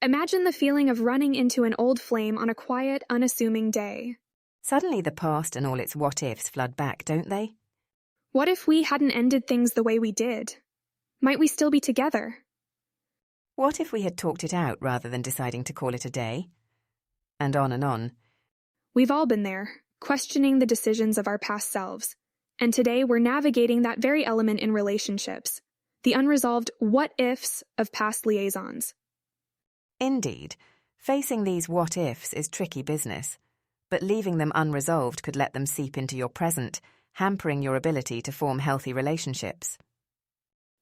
Imagine the feeling of running into an old flame on a quiet, unassuming day. Suddenly the past and all its what-ifs flood back, don't they? What if we hadn't ended things the way we did? Might we still be together? What if we had talked it out rather than deciding to call it a day? And on and on. We've all been there, questioning the decisions of our past selves. And today we're navigating that very element in relationships, the unresolved what-ifs of past liaisons. Indeed, facing these what-ifs is tricky business, but leaving them unresolved could let them seep into your present, hampering your ability to form healthy relationships.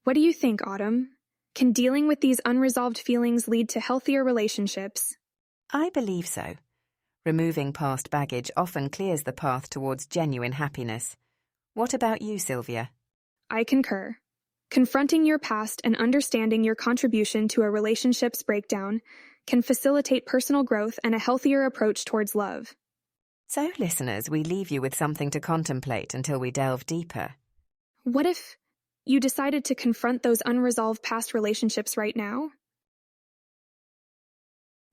What do you think, Autumn? Can dealing with these unresolved feelings lead to healthier relationships? I believe so. Removing past baggage often clears the path towards genuine happiness. What about you, Silvia? I concur. Confronting your past and understanding your contribution to a relationship's breakdown can facilitate personal growth and a healthier approach towards love. So, listeners, we leave you with something to contemplate until we delve deeper. What if you decided to confront those unresolved past relationships right now?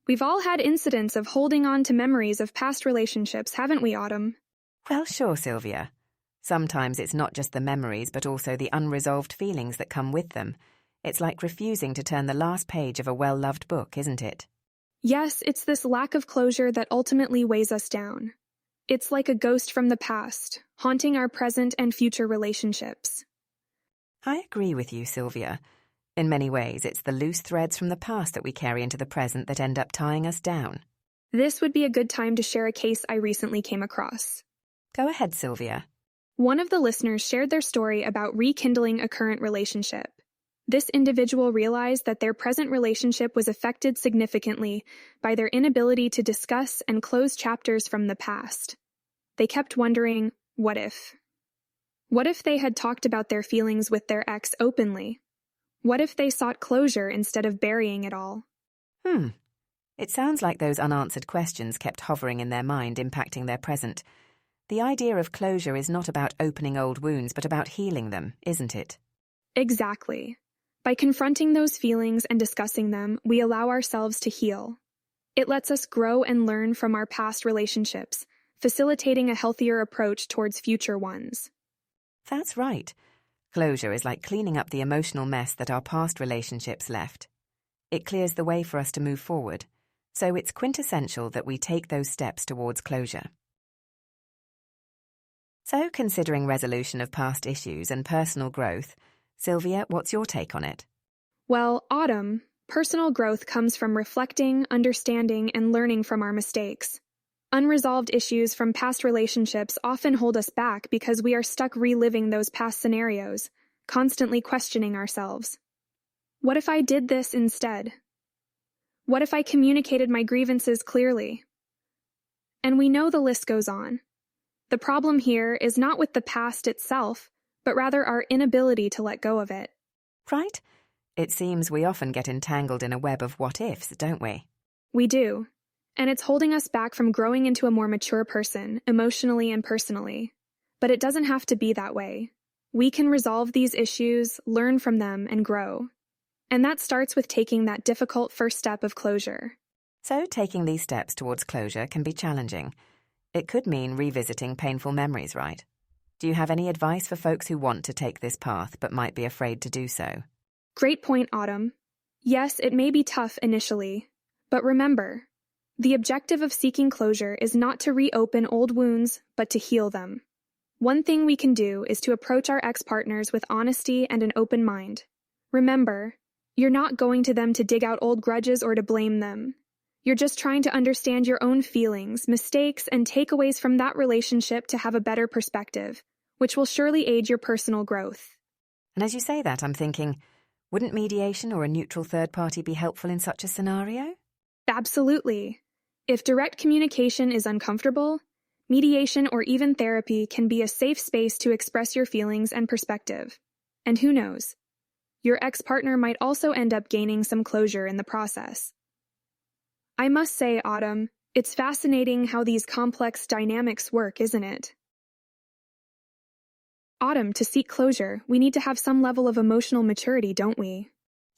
We've all had incidents of holding on to memories of past relationships, haven't we, Autumn? Well, sure, Silvia. Sometimes it's not just the memories, but also the unresolved feelings that come with them. It's like refusing to turn the last page of a well-loved book, isn't it? Yes, it's this lack of closure that ultimately weighs us down. It's like a ghost from the past, haunting our present and future relationships. I agree with you, Silvia. In many ways, it's the loose threads from the past that we carry into the present that end up tying us down. This would be a good time to share a case I recently came across. Go ahead, Silvia. One of the listeners shared their story about rekindling a current relationship. This individual realized that their present relationship was affected significantly by their inability to discuss and close chapters from the past. They kept wondering, what if? What if they had talked about their feelings with their ex openly? What if they sought closure instead of burying it all? It sounds like those unanswered questions kept hovering in their mind, impacting their present. The idea of closure is not about opening old wounds, but about healing them, isn't it? Exactly. By confronting those feelings and discussing them, we allow ourselves to heal. It lets us grow and learn from our past relationships, facilitating a healthier approach towards future ones. That's right. Closure is like cleaning up the emotional mess that our past relationships left. It clears the way for us to move forward, so it's quintessential that we take those steps towards closure. So, considering resolution of past issues and personal growth, Silvia, what's your take on it? Well, Autumn, personal growth comes from reflecting, understanding, and learning from our mistakes. Unresolved issues from past relationships often hold us back because we are stuck reliving those past scenarios, constantly questioning ourselves. What if I did this instead? What if I communicated my grievances clearly? And we know the list goes on. The problem here is not with the past itself, but rather our inability to let go of it. Right? It seems we often get entangled in a web of what-ifs, don't we? We do. And it's holding us back from growing into a more mature person, emotionally and personally. But it doesn't have to be that way. We can resolve these issues, learn from them, and grow. And that starts with taking that difficult first step of closure. So taking these steps towards closure can be challenging. It could mean revisiting painful memories, right? Do you have any advice for folks who want to take this path but might be afraid to do so? Great point, Autumn. Yes, it may be tough initially, but remember, the objective of seeking closure is not to reopen old wounds, but to heal them. One thing we can do is to approach our ex-partners with honesty and an open mind. Remember, you're not going to them to dig out old grudges or to blame them. You're just trying to understand your own feelings, mistakes, and takeaways from that relationship to have a better perspective, which will surely aid your personal growth. And as you say that, I'm thinking, wouldn't mediation or a neutral third party be helpful in such a scenario? Absolutely. If direct communication is uncomfortable, mediation or even therapy can be a safe space to express your feelings and perspective. And who knows? Your ex-partner might also end up gaining some closure in the process. I must say, Autumn, it's fascinating how these complex dynamics work, isn't it? Autumn, to seek closure, we need to have some level of emotional maturity, don't we?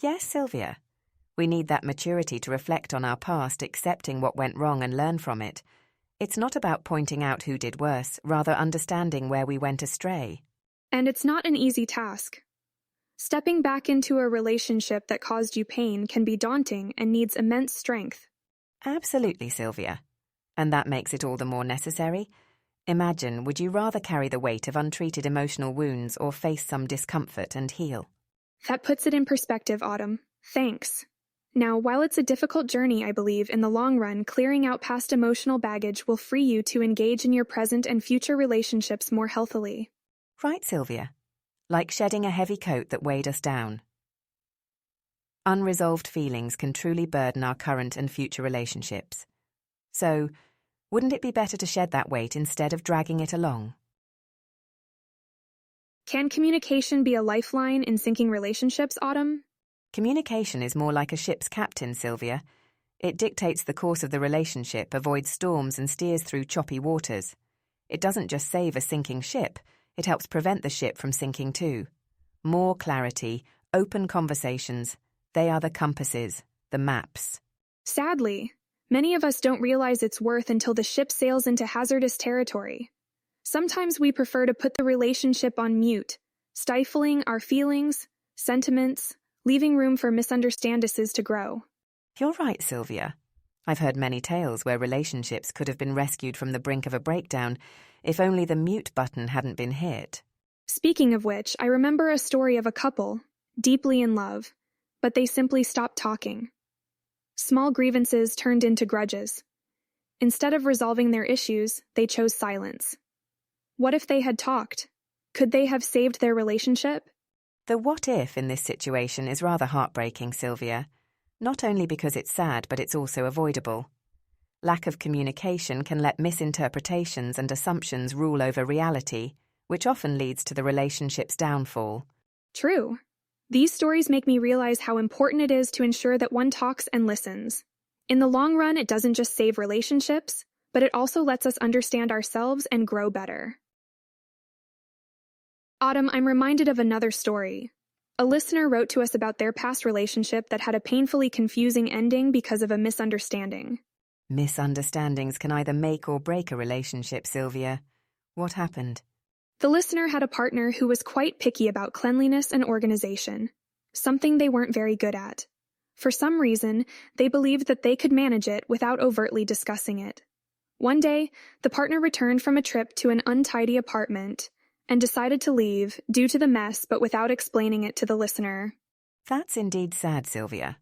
Yes, Silvia. We need that maturity to reflect on our past, accepting what went wrong and learn from it. It's not about pointing out who did worse, rather understanding where we went astray. And it's not an easy task. Stepping back into a relationship that caused you pain can be daunting and needs immense strength. Absolutely, Sylvia. And that makes it all the more necessary. Imagine, would you rather carry the weight of untreated emotional wounds or face some discomfort and heal? That puts it in perspective, Autumn. Thanks. Now, while it's a difficult journey, I believe, in the long run, clearing out past emotional baggage will free you to engage in your present and future relationships more healthily. Right, Sylvia. Like shedding a heavy coat that weighed us down. Unresolved feelings can truly burden our current and future relationships. So, wouldn't it be better to shed that weight instead of dragging it along? Can communication be a lifeline in sinking relationships, Autumn? Communication is more like a ship's captain, Sylvia. It dictates the course of the relationship, avoids storms and steers through choppy waters. It doesn't just save a sinking ship, it helps prevent the ship from sinking too. More clarity, open conversations, they are the compasses, the maps. Sadly, many of us don't realize its worth until the ship sails into hazardous territory. Sometimes we prefer to put the relationship on mute, stifling our feelings, sentiments, leaving room for misunderstandings to grow. You're right, Sylvia. I've heard many tales where relationships could have been rescued from the brink of a breakdown if only the mute button hadn't been hit. Speaking of which, I remember a story of a couple, deeply in love, but they simply stopped talking. Small grievances turned into grudges. Instead of resolving their issues, they chose silence. What if they had talked? Could they have saved their relationship? The what-if in this situation is rather heartbreaking, Sylvia. Not only because it's sad, but it's also avoidable. Lack of communication can let misinterpretations and assumptions rule over reality, which often leads to the relationship's downfall. True. These stories make me realize how important it is to ensure that one talks and listens. In the long run, it doesn't just save relationships, but it also lets us understand ourselves and grow better. Autumn, I'm reminded of another story. A listener wrote to us about their past relationship that had a painfully confusing ending because of a misunderstanding. Misunderstandings can either make or break a relationship, Sylvia. What happened? The listener had a partner who was quite picky about cleanliness and organization, something they weren't very good at. For some reason, they believed that they could manage it without overtly discussing it. One day, the partner returned from a trip to an untidy apartment and decided to leave due to the mess but without explaining it to the listener. That's indeed sad, Sylvia.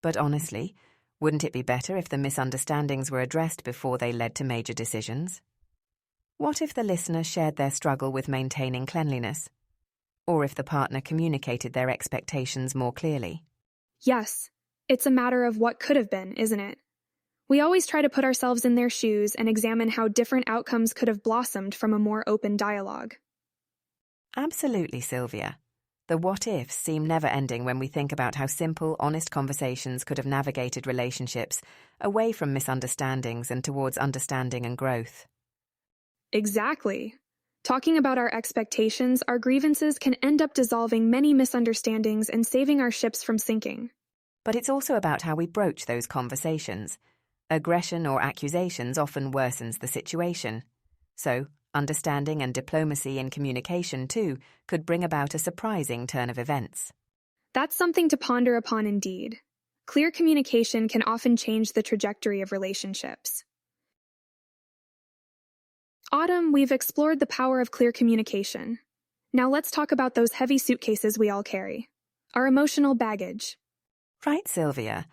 But honestly, wouldn't it be better if the misunderstandings were addressed before they led to major decisions? What if the listener shared their struggle with maintaining cleanliness? Or if the partner communicated their expectations more clearly? Yes, it's a matter of what could have been, isn't it? We always try to put ourselves in their shoes and examine how different outcomes could have blossomed from a more open dialogue. Absolutely, Sylvia. The what-ifs seem never-ending when we think about how simple, honest conversations could have navigated relationships away from misunderstandings and towards understanding and growth. Exactly. Talking about our expectations, our grievances can end up dissolving many misunderstandings and saving our ships from sinking. But it's also about how we broach those conversations. Aggression or accusations often worsens the situation. So, understanding and diplomacy in communication, too, could bring about a surprising turn of events. That's something to ponder upon indeed. Clear communication can often change the trajectory of relationships. Autumn, we've explored the power of clear communication. Now let's talk about those heavy suitcases we all carry. Our emotional baggage. Right, Sylvia.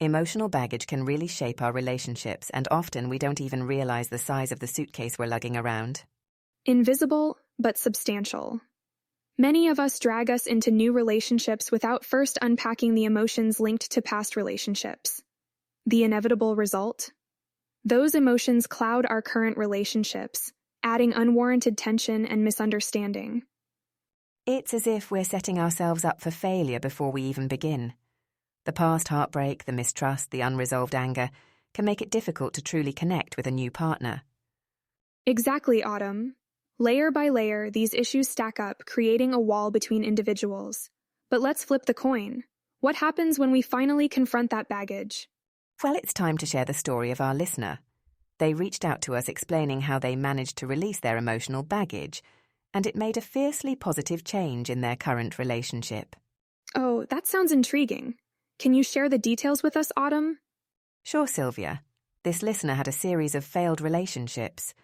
Emotional baggage can really shape our relationships, and often we don't even realize the size of the suitcase we're lugging around. Invisible, but substantial. Many of us drag us into new relationships without first unpacking the emotions linked to past relationships. The inevitable result? Those emotions cloud our current relationships, adding unwarranted tension and misunderstanding. It's as if we're setting ourselves up for failure before we even begin. The past heartbreak, the mistrust, the unresolved anger can make it difficult to truly connect with a new partner. Exactly, Autumn. Layer by layer, these issues stack up, creating a wall between individuals. But let's flip the coin. What happens when we finally confront that baggage? Well, it's time to share the story of our listener. They reached out to us explaining how they managed to release their emotional baggage, and it made a fiercely positive change in their current relationship. Oh, that sounds intriguing. Can you share the details with us, Autumn? Sure, Sylvia. This listener had a series of failed relationships.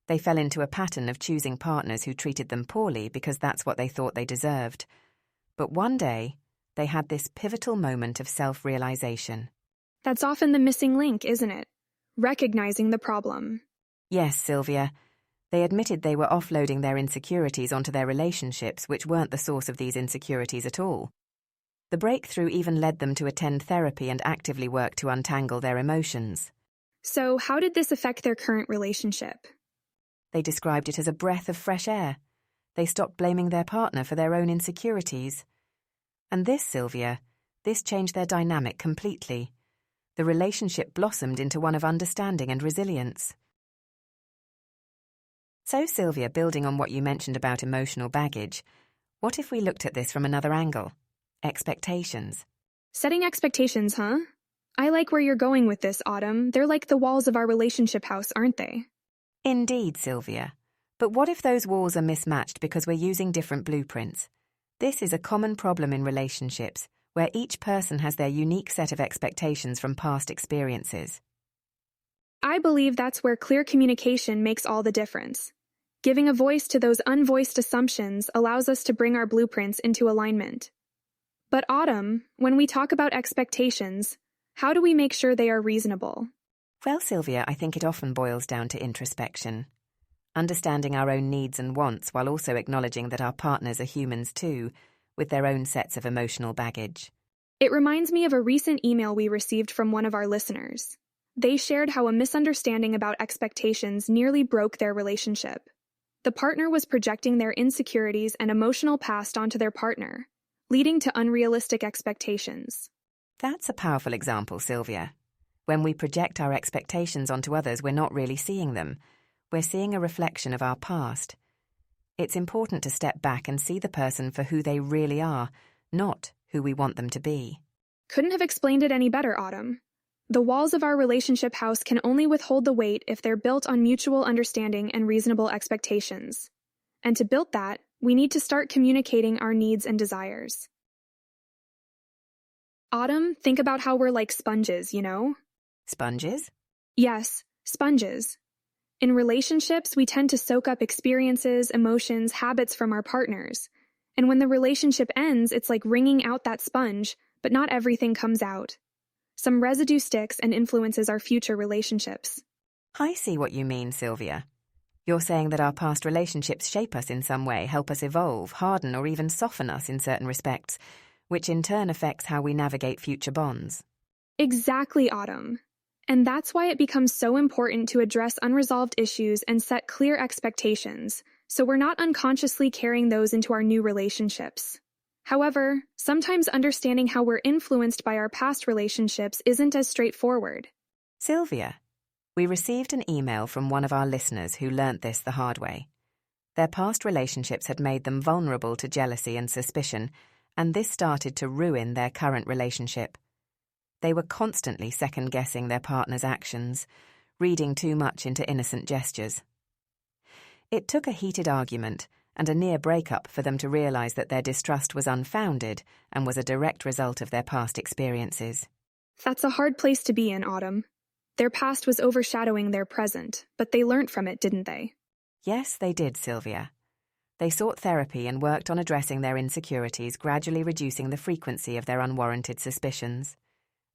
They fell into a pattern of choosing partners who treated them poorly because that's what they thought they deserved. But one day, they had this pivotal moment of self-realization. That's often the missing link, isn't it? Recognizing the problem. Yes, Sylvia. They admitted they were offloading their insecurities onto their relationships, which weren't the source of these insecurities at all. The breakthrough even led them to attend therapy and actively work to untangle their emotions. So, how did this affect their current relationship? They described it as a breath of fresh air. They stopped blaming their partner for their own insecurities. And this, Sylvia, this changed their dynamic completely. The relationship blossomed into one of understanding and resilience. So, Sylvia, building on what you mentioned about emotional baggage, what if we looked at this from another angle? Expectations. Setting expectations, huh? I like where you're going with this, Autumn. They're like the walls of our relationship house, aren't they? Indeed, Sylvia. But what if those walls are mismatched because we're using different blueprints? This is a common problem in relationships, where each person has their unique set of expectations from past experiences. I believe that's where clear communication makes all the difference. Giving a voice to those unvoiced assumptions allows us to bring our blueprints into alignment. But Autumn, when we talk about expectations, how do we make sure they are reasonable? Well, Sylvia, I think it often boils down to introspection. Understanding our own needs and wants while also acknowledging that our partners are humans too, with their own sets of emotional baggage. It reminds me of a recent email we received from one of our listeners. They shared how a misunderstanding about expectations nearly broke their relationship. The partner was projecting their insecurities and emotional past onto their partner, leading to unrealistic expectations. That's a powerful example, Sylvia. When we project our expectations onto others, we're not really seeing them. We're seeing a reflection of our past. It's important to step back and see the person for who they really are, not who we want them to be. Couldn't have explained it any better, Autumn. The walls of our relationship house can only withhold the weight if they're built on mutual understanding and reasonable expectations. And to build that, we need to start communicating our needs and desires. Autumn, think about how we're like sponges, you know? Sponges? Yes, sponges. In relationships, we tend to soak up experiences, emotions, habits from our partners. And when the relationship ends, it's like wringing out that sponge, but not everything comes out. Some residue sticks and influences our future relationships. I see what you mean, Sylvia. You're saying that our past relationships shape us in some way, help us evolve, harden, or even soften us in certain respects, which in turn affects how we navigate future bonds. Exactly, Autumn. And that's why it becomes so important to address unresolved issues and set clear expectations, so we're not unconsciously carrying those into our new relationships. However, sometimes understanding how we're influenced by our past relationships isn't as straightforward. Sylvia, we received an email from one of our listeners who learnt this the hard way. Their past relationships had made them vulnerable to jealousy and suspicion, and this started to ruin their current relationship. They were constantly second-guessing their partner's actions, reading too much into innocent gestures. It took a heated argument and a near breakup for them to realize that their distrust was unfounded and was a direct result of their past experiences. That's a hard place to be in, Autumn. Their past was overshadowing their present, but they learned from it, didn't they? Yes, they did, Sylvia. They sought therapy and worked on addressing their insecurities, gradually reducing the frequency of their unwarranted suspicions.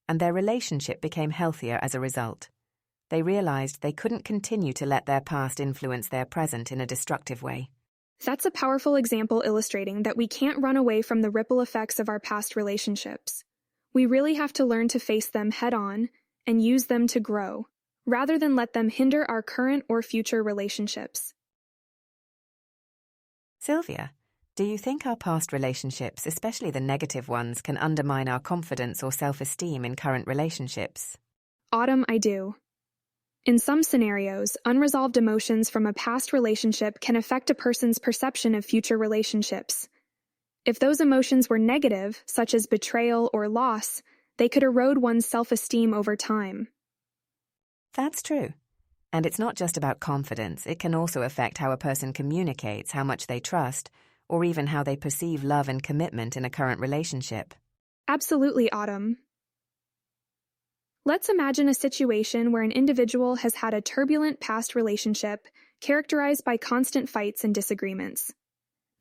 And their relationship became healthier as a result. They realized they couldn't continue to let their past influence their present in a destructive way. That's a powerful example illustrating that we can't run away from the ripple effects of our past relationships. We really have to learn to face them head-on and use them to grow, rather than let them hinder our current or future relationships. Sylvia, do you think our past relationships, especially the negative ones, can undermine our confidence or self-esteem in current relationships? Autumn, I do. In some scenarios, unresolved emotions from a past relationship can affect a person's perception of future relationships. If those emotions were negative, such as betrayal or loss, they could erode one's self-esteem over time. That's true. And it's not just about confidence, it can also affect how a person communicates, how much they trust, or even how they perceive love and commitment in a current relationship. Absolutely, Autumn. Let's imagine a situation where an individual has had a turbulent past relationship characterized by constant fights and disagreements.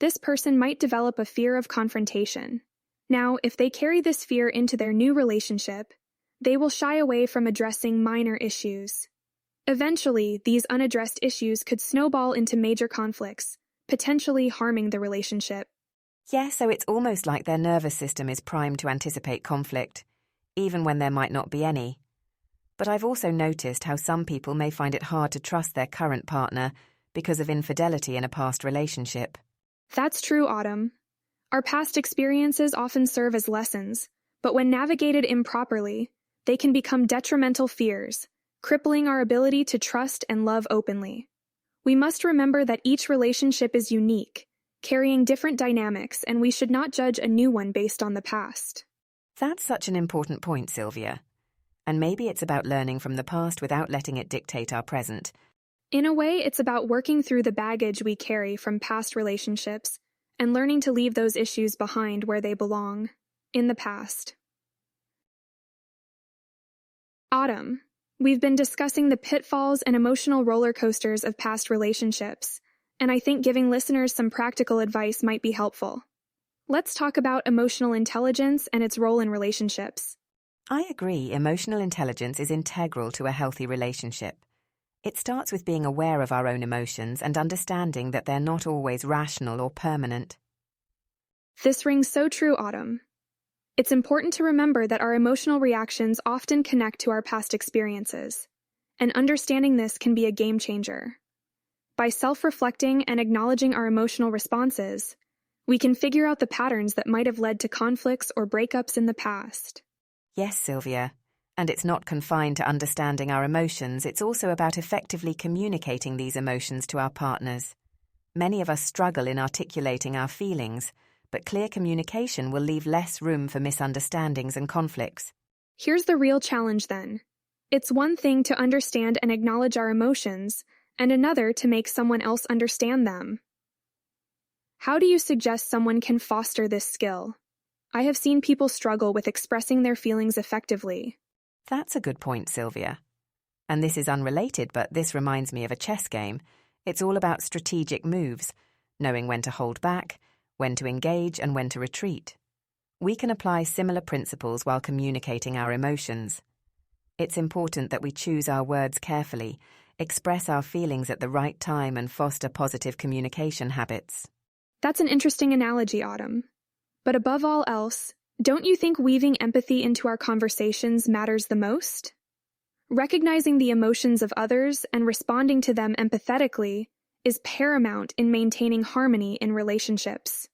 This person might develop a fear of confrontation. Now, if they carry this fear into their new relationship, they will shy away from addressing minor issues. Eventually, these unaddressed issues could snowball into major conflicts, potentially harming the relationship. Yeah, so it's almost like their nervous system is primed to anticipate conflict, even when there might not be any. But I've also noticed how some people may find it hard to trust their current partner because of infidelity in a past relationship. That's true, Autumn. Our past experiences often serve as lessons, but when navigated improperly, they can become detrimental fears, crippling our ability to trust and love openly. We must remember that each relationship is unique, carrying different dynamics, and we should not judge a new one based on the past. That's such an important point, Silvia. And maybe it's about learning from the past without letting it dictate our present. In a way, it's about working through the baggage we carry from past relationships and learning to leave those issues behind where they belong, in the past. Autumn, we've been discussing the pitfalls and emotional roller coasters of past relationships, and I think giving listeners some practical advice might be helpful. Let's talk about emotional intelligence and its role in relationships. I agree, emotional intelligence is integral to a healthy relationship. It starts with being aware of our own emotions and understanding that they're not always rational or permanent. This rings so true, Autumn. It's important to remember that our emotional reactions often connect to our past experiences, and understanding this can be a game changer. By self-reflecting and acknowledging our emotional responses, we can figure out the patterns that might have led to conflicts or breakups in the past. Yes, Silvia. And it's not confined to understanding our emotions, it's also about effectively communicating these emotions to our partners. Many of us struggle in articulating our feelings, but clear communication will leave less room for misunderstandings and conflicts. Here's the real challenge then. It's one thing to understand and acknowledge our emotions, and another to make someone else understand them. How do you suggest someone can foster this skill? I have seen people struggle with expressing their feelings effectively. That's a good point, Silvia. And this is unrelated, but this reminds me of a chess game. It's all about strategic moves, knowing when to hold back, when to engage, and when to retreat. We can apply similar principles while communicating our emotions. It's important that we choose our words carefully, express our feelings at the right time, and foster positive communication habits. That's an interesting analogy, Autumn. But above all else, don't you think weaving empathy into our conversations matters the most? Recognizing the emotions of others and responding to them empathetically is paramount in maintaining harmony in relationships.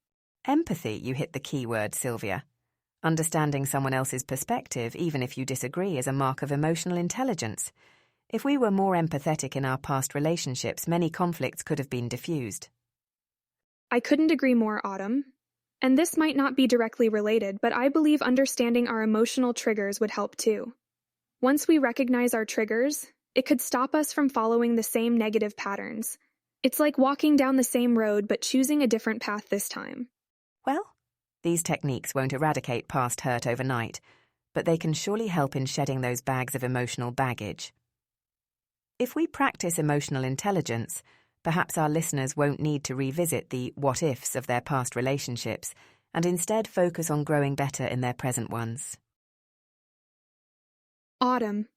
Empathy, you hit the key word, Silvia. Understanding someone else's perspective, even if you disagree, is a mark of emotional intelligence. If we were more empathetic in our past relationships, many conflicts could have been diffused. I couldn't agree more, Autumn. And this might not be directly related, but I believe understanding our emotional triggers would help too. Once we recognize our triggers, it could stop us from following the same negative patterns. It's like walking down the same road but choosing a different path this time. Well, these techniques won't eradicate past hurt overnight, but they can surely help in shedding those bags of emotional baggage. If we practice emotional intelligence, perhaps our listeners won't need to revisit the what-ifs of their past relationships and instead focus on growing better in their present ones. Autumn,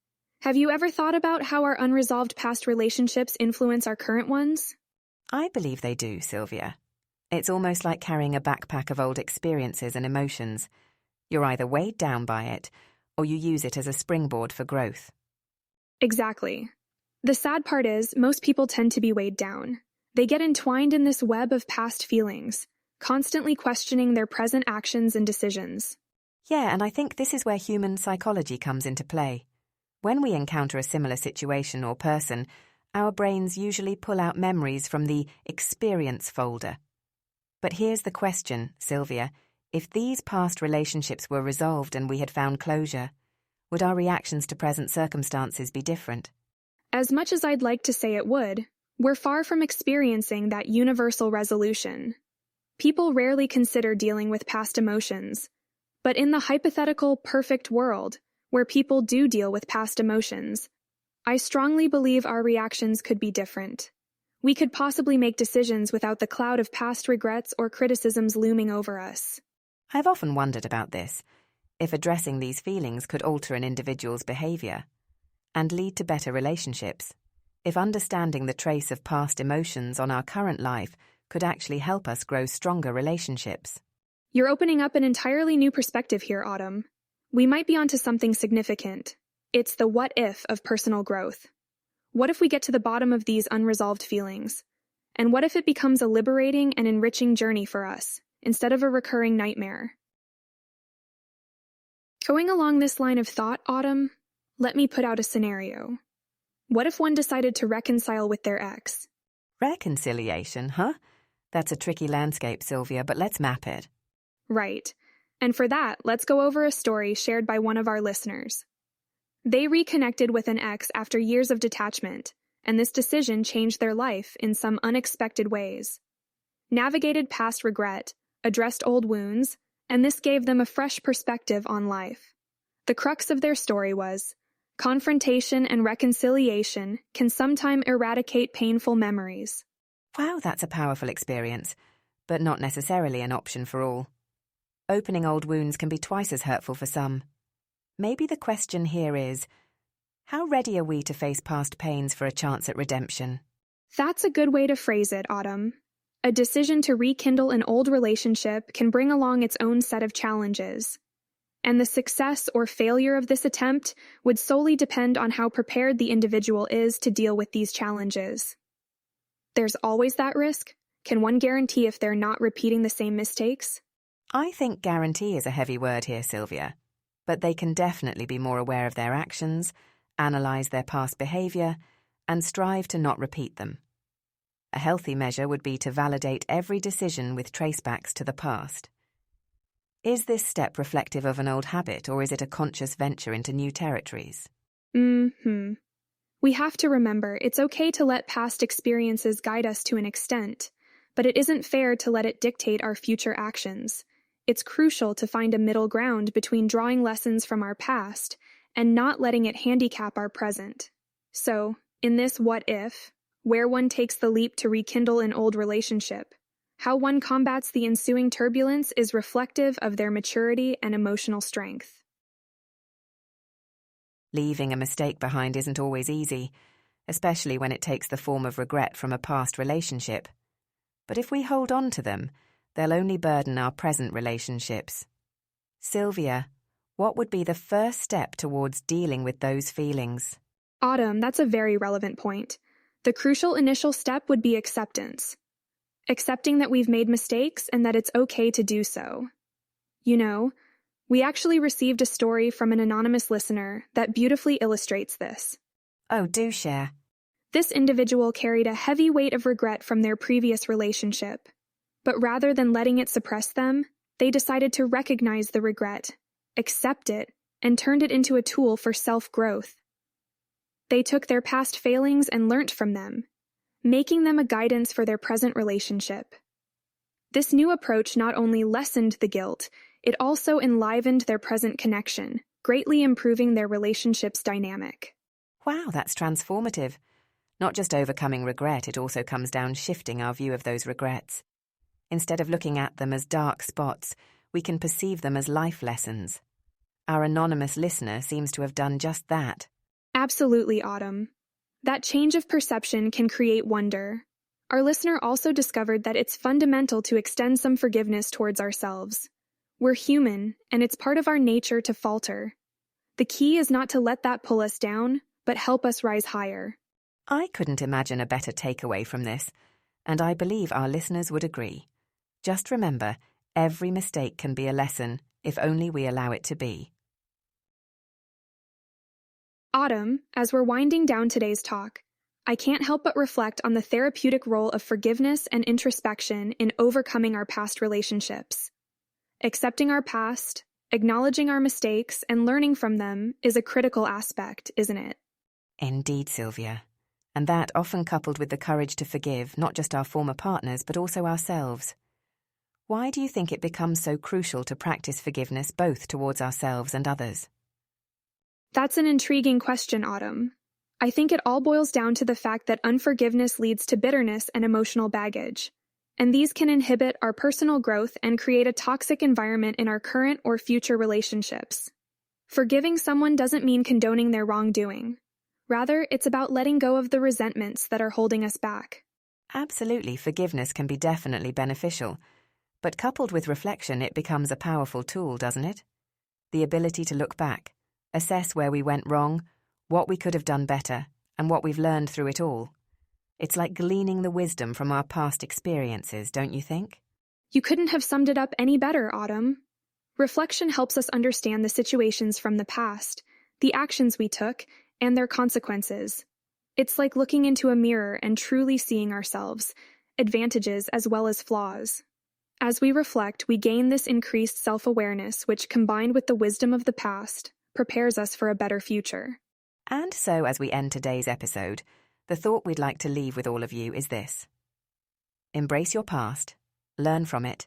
have you ever thought about how our unresolved past relationships influence our current ones? I believe they do, Silvia. It's almost like carrying a backpack of old experiences and emotions. You're either weighed down by it, or you use it as a springboard for growth. Exactly. The sad part is, most people tend to be weighed down. They get entwined in this web of past feelings, constantly questioning their present actions and decisions. Yeah, and I think this is where human psychology comes into play. When we encounter a similar situation or person, our brains usually pull out memories from the experience folder. But here's the question, Sylvia. If these past relationships were resolved and we had found closure, would our reactions to present circumstances be different? As much as I'd like to say it would, we're far from experiencing that universal resolution. People rarely consider dealing with past emotions, but in the hypothetical perfect world, where people do deal with past emotions, I strongly believe our reactions could be different. We could possibly make decisions without the cloud of past regrets or criticisms looming over us. I've often wondered about this, if addressing these feelings could alter an individual's behavior and lead to better relationships, if understanding the trace of past emotions on our current life could actually help us grow stronger relationships. You're opening up an entirely new perspective here, Autumn. We might be onto something significant. It's the what-if of personal growth. What if we get to the bottom of these unresolved feelings? And what if it becomes a liberating and enriching journey for us, instead of a recurring nightmare? Going along this line of thought, Autumn, let me put out a scenario. What if one decided to reconcile with their ex? Reconciliation, huh? That's a tricky landscape, Sylvia, but let's map it. Right. And for that, let's go over a story shared by one of our listeners. They reconnected with an ex after years of detachment, and this decision changed their life in some unexpected ways. Navigated past regret, addressed old wounds, and this gave them a fresh perspective on life. The crux of their story was, confrontation and reconciliation can sometimes eradicate painful memories. Wow, that's a powerful experience, but not necessarily an option for all. Opening old wounds can be twice as hurtful for some. Maybe the question here is, how ready are we to face past pains for a chance at redemption? That's a good way to phrase it, Autumn. A decision to rekindle an old relationship can bring along its own set of challenges. And the success or failure of this attempt would solely depend on how prepared the individual is to deal with these challenges. There's always that risk. Can one guarantee if they're not repeating the same mistakes? I think guarantee is a heavy word here, Sylvia, but they can definitely be more aware of their actions, analyse their past behaviour, and strive to not repeat them. A healthy measure would be to validate every decision with tracebacks to the past. Is this step reflective of an old habit, or is it a conscious venture into new territories? We have to remember it's okay to let past experiences guide us to an extent, but it isn't fair to let it dictate our future actions. It's crucial to find a middle ground between drawing lessons from our past and not letting it handicap our present. So, in this what if, where one takes the leap to rekindle an old relationship, how one combats the ensuing turbulence is reflective of their maturity and emotional strength. Leaving a mistake behind isn't always easy, especially when it takes the form of regret from a past relationship. But if we hold on to them, they'll only burden our present relationships. Sylvia, what would be the first step towards dealing with those feelings? Autumn, that's a very relevant point. The crucial initial step would be acceptance. Accepting that we've made mistakes and that it's okay to do so. You know, we actually received a story from an anonymous listener that beautifully illustrates this. Oh, do share. This individual carried a heavy weight of regret from their previous relationship. But rather than letting it suppress them, they decided to recognize the regret, accept it, and turned it into a tool for self-growth. They took their past failings and learnt from them, making them a guidance for their present relationship. This new approach not only lessened the guilt, it also enlivened their present connection, greatly improving their relationship's dynamic. Wow, that's transformative. Not just overcoming regret, it also comes down shifting our view of those regrets. Instead of looking at them as dark spots, we can perceive them as life lessons. Our anonymous listener seems to have done just that. Absolutely, Autumn. That change of perception can create wonder. Our listener also discovered that it's fundamental to extend some forgiveness towards ourselves. We're human, and it's part of our nature to falter. The key is not to let that pull us down, but help us rise higher. I couldn't imagine a better takeaway from this, and I believe our listeners would agree. Just remember, every mistake can be a lesson, if only we allow it to be. Autumn, as we're winding down today's talk, I can't help but reflect on the therapeutic role of forgiveness and introspection in overcoming our past relationships. Accepting our past, acknowledging our mistakes, and learning from them is a critical aspect, isn't it? Indeed, Sylvia. And that often coupled with the courage to forgive not just our former partners but also ourselves. Why do you think it becomes so crucial to practice forgiveness both towards ourselves and others? That's an intriguing question, Autumn. I think it all boils down to the fact that unforgiveness leads to bitterness and emotional baggage, and these can inhibit our personal growth and create a toxic environment in our current or future relationships. Forgiving someone doesn't mean condoning their wrongdoing. Rather, it's about letting go of the resentments that are holding us back. Absolutely, forgiveness can be definitely beneficial, but coupled with reflection, it becomes a powerful tool, doesn't it? The ability to look back, assess where we went wrong, what we could have done better, and what we've learned through it all. It's like gleaning the wisdom from our past experiences, don't you think? You couldn't have summed it up any better, Autumn. Reflection helps us understand the situations from the past, the actions we took, and their consequences. It's like looking into a mirror and truly seeing ourselves, advantages as well as flaws. As we reflect, we gain this increased self-awareness, which, combined with the wisdom of the past, prepares us for a better future. And so, as we end today's episode, the thought we'd like to leave with all of you is this. Embrace your past, learn from it,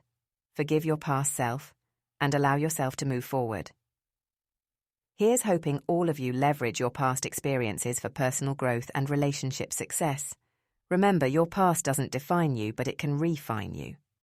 forgive your past self, and allow yourself to move forward. Here's hoping all of you leverage your past experiences for personal growth and relationship success. Remember, your past doesn't define you, but it can refine you.